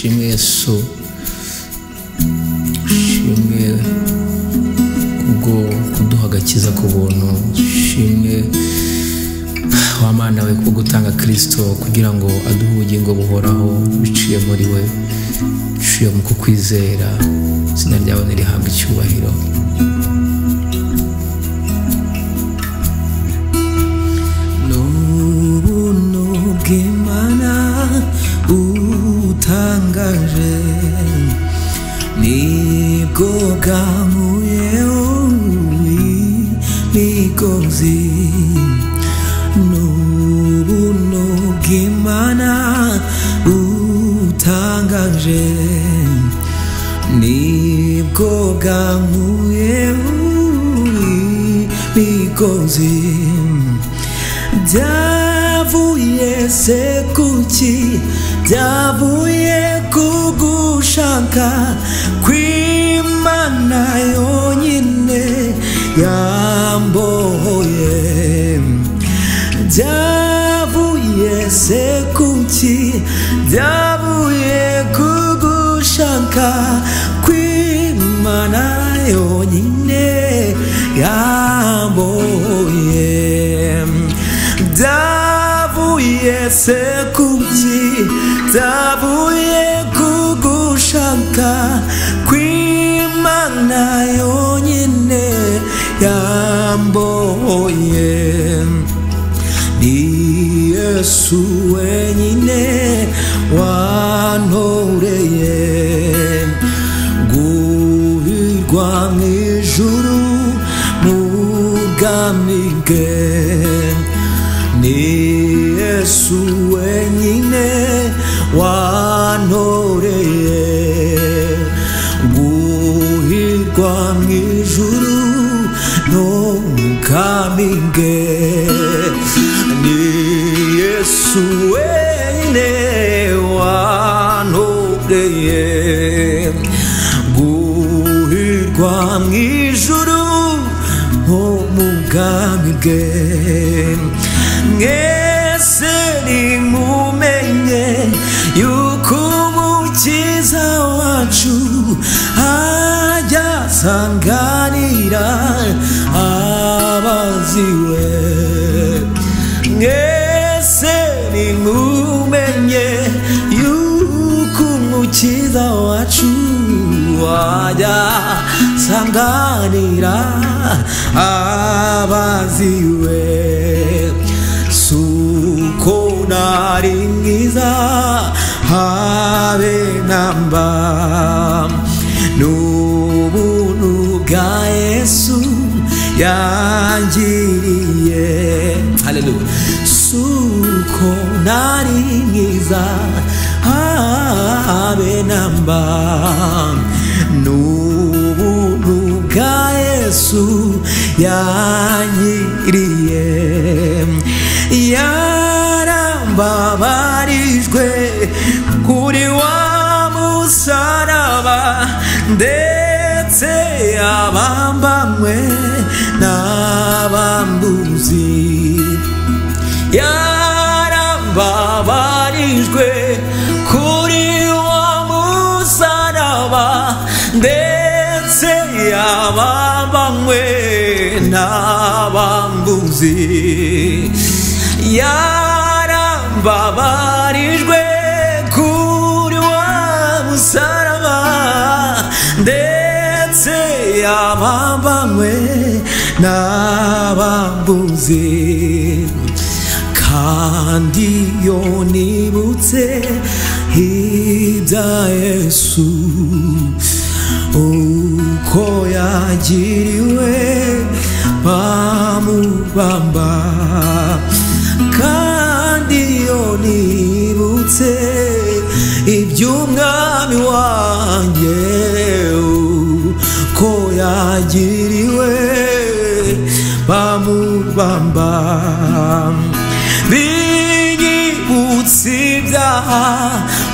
ushimwe Yesu, ushimwe kubwo kuduha agakiza ku buntu, ushimwe wa Mana we kubwo gutanga Kristo kugira ngo aduhe ubugingo buhoraho biciye muri we, biciye mu kukwizera. Izina ryawe nirihabwe icyubahiro. N'ubuntu bw'Imana utangaje nibwo bwankuyeho imigozi. N'ubuntu bw'Imana utangaje nibwo bwankuyeho imigozi. Byavuye se kuki, byavuye kugushaka kw'Imana yonyine yambohoye. Byavuye se kuki, byavuye kugushaka kw'Imana yonyine yambohoye. Byavuye se kuki, byavuye kugushaka kw'Imana yonyine yambohoye. Ni Yesu wenyine wantoreye guhirwa mw'ijuru mu bwami bwe. Ni Yesu wenyine wantoreye guhirwa mw'ijuru no mu bwami bwe. Ni Yesu wenyine wantoreye guhirwa mw'ijuru no mu bwami bwe. Mwese nimumenye yuko umukiza wacu ajya asanganira abaziwe. Mwese nimumenye yuko umukiza wacu ajya asanganira abaziwe. Suko nari mwiza habe namba, n'ubuntu bwa Yesu yangiriye. Haleluya. Suko nari mwiza habe namba, n'ubuntu bwa Yesu yangiriye. Yarambabarijwe kuri wa musaraba, ndetse abambanywe n'abambuzi. Yarambabarijwe kuri wa musaraba, ndetse abambanywe n'abambuzi. Yarambabarijwe kuri wa musaraba, ndetse abambanywe n'abambuzi. Kandi iyo nibutse ibya Yesu uko yagiriwe bamubamba, kandi iyo nibutse iby'umwami wanjye uko yagiriwe bamubamba, binyibutse ibyaha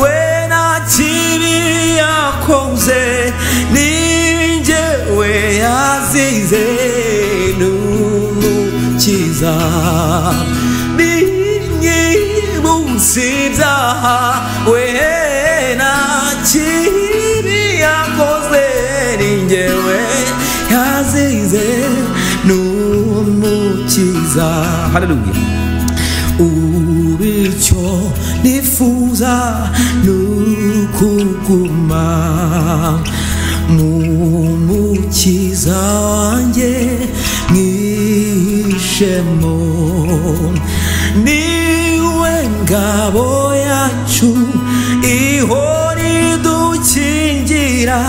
we nta kibi yakoze, ninjyewe yazize n'umukiza. Binyibutse ibyaha we nta kibi yakoze ni njyewe yazize n'umukiza. Haleluya. Ubicyo nifuza n'ukuguma mumukiza wanjye mwishemo, niwe ngabo yacu ihora idukingira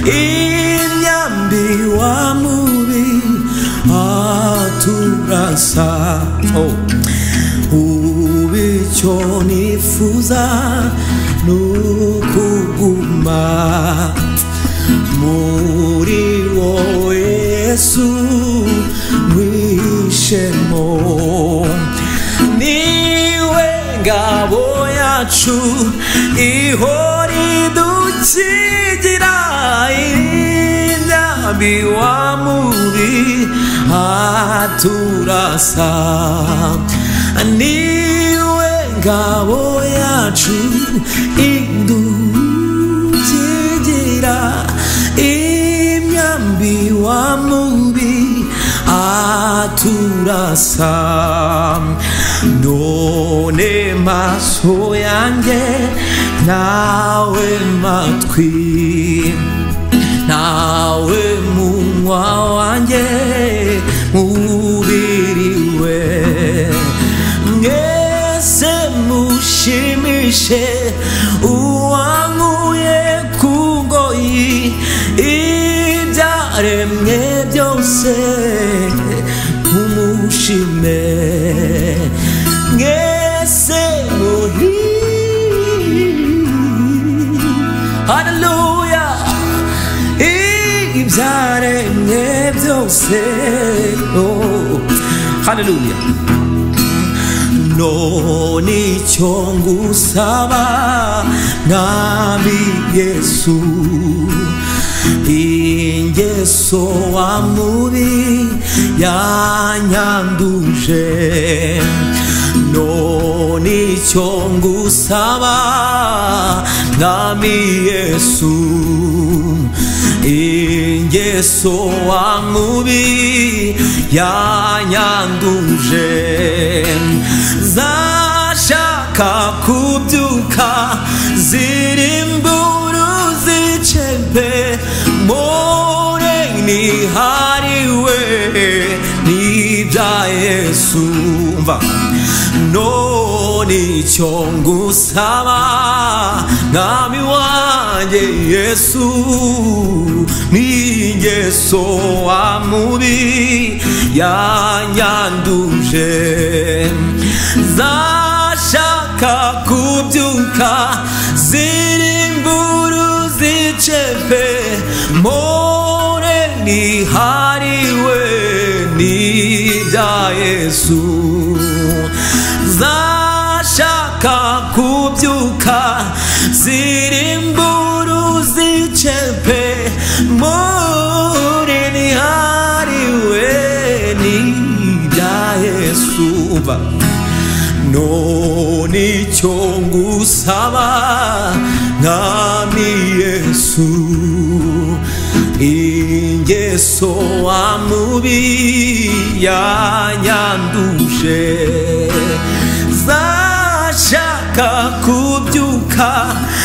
imyambi wa mubi aturasa. Ubicyo nifuza n'ukuguma muri wowe Yesu mwishemo, niwe ngabo yacu ihora idukingira imyambi wa mubi aturasa, niwe ngabo yacu idukingira imyambi wa mubi aturasa. None maso yanjye nawe matwi nawe munwa wanjye mubiri we, mwese mushimishe uwankuye ku ngoyi ibyaremwe byose mumushime, mwese haleluya ibyaremwe byose. Haleluya. None icyo ngusaba mwami Yesu, ingeso wa mubi yanyanduje, none icyo ngusaba mwami Yesu, ingeso wa mubi yanyanduje, zashaka kubyuka zirimburu zicembe moreni hariwe n'ibya Yesu. Mva none icyo ngusaba mwami wanjye Yesu, n'ingeso wa mubi yanyanduje, zashaka kubyuka zirimburu zicepe moreni hariwe n'ibya Yesu, zashaka kubyuka zirimburu zicepe moreni hariwe n'ibya Yesu. None icyo ngusaba mwami Yesu, ingeso wa mubi yanyanduje, zashaka kubyuka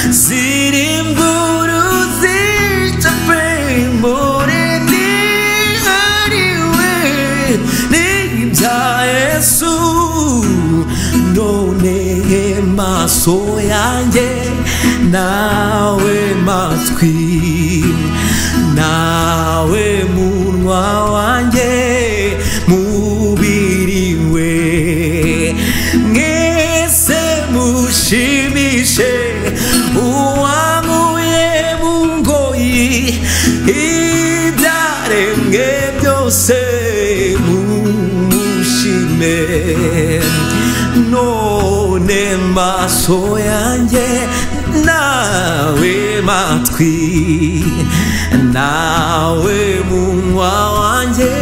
zirimburu zicape moreni hariwe n'ibya Yesu. None maso yanjye nawe matwi nawe munwa wanjye mubiri we, mwese mushimishe uwankuye mu ngoyi ibyaremwe byose mumushime. None maso yanjye nawe matwi nawe munwa wanjye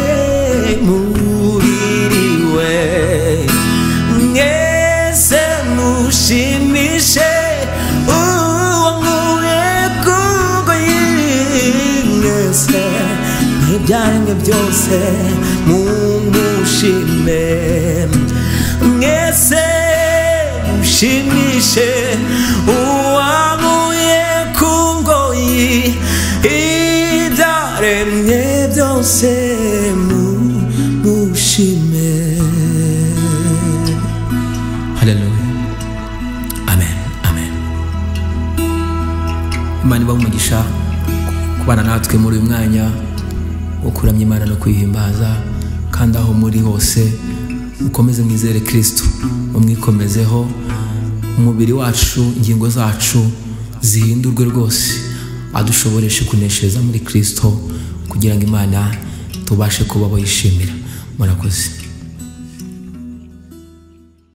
mubiri we, mwese mushimishe uwankuye byaremwe byose mumushime. Mwese mushimishe uwankuye ku ngoyi, ibyaremwe byose mumushime. Haleluya. Amen. Amen. Imana ibahe umugisha kubana natwe muri uyu mwanya wo kuramya Imana no kwihimbaza, kandi aho muri hose mukomeze mwizere Kristo, mumwikomezeho. Umubiri wacu, ingingo zacu zihindurwe rwose, adushoboreshe kuneshereza muri Kristo, kugira ngo Imana tubashe kubaho yishimira. Murakoze.